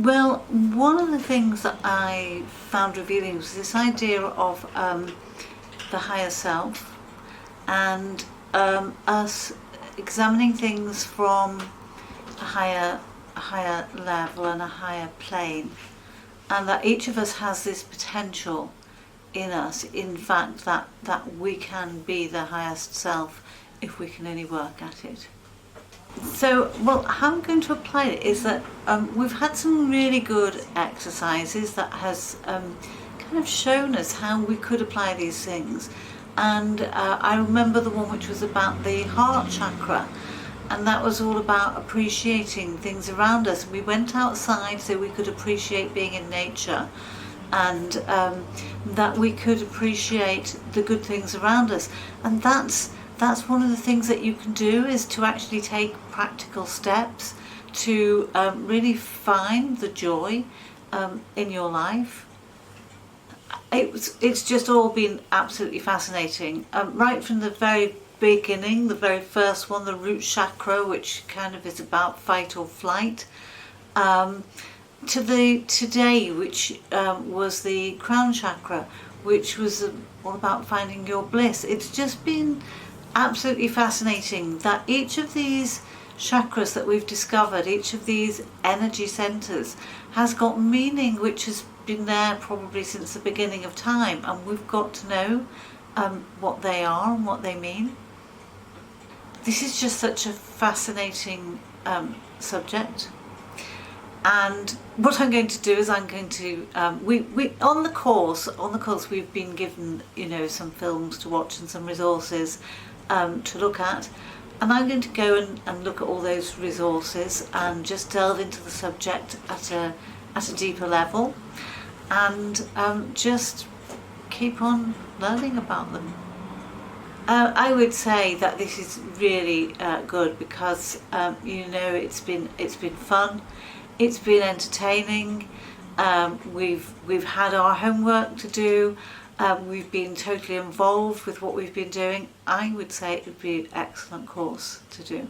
Well, one of the things that I found revealing was this idea of the higher self, and us examining things from a higher level and a higher plane, and that each of us has this potential in us, in fact, that we can be the highest self if we can only work at it. So, well, how I'm going to apply it is that we've had some really good exercises that has kind of shown us how we could apply these things. And I remember the one which was about the heart chakra, and that was all about appreciating things around us. We went outside so we could appreciate being in nature, and that we could appreciate the good things around us. And that's one of the things that you can do, is to actually take practical steps to really find the joy in your life. It's just all been absolutely fascinating, right from the very beginning, the very first one, the root chakra, which kind of is about fight or flight, to the today, which was the crown chakra, which was all about finding your bliss. It's just been absolutely fascinating that each of these chakras that we've discovered, each of these energy centers, has got meaning which has been there probably since the beginning of time, and we've got to know what they are and what they mean. This is just such a fascinating subject. And what I'm going to do is I'm going to we on the course we've been given, you know, some films to watch and some resources to look at, and I'm going to go and look at all those resources and just delve into the subject at a deeper level, and just keep on learning about them. I would say that this is really good because you know, it's been fun, it's been entertaining. We've had our homework to do. We've been totally involved with what we've been doing. I would say it would be an excellent course to do.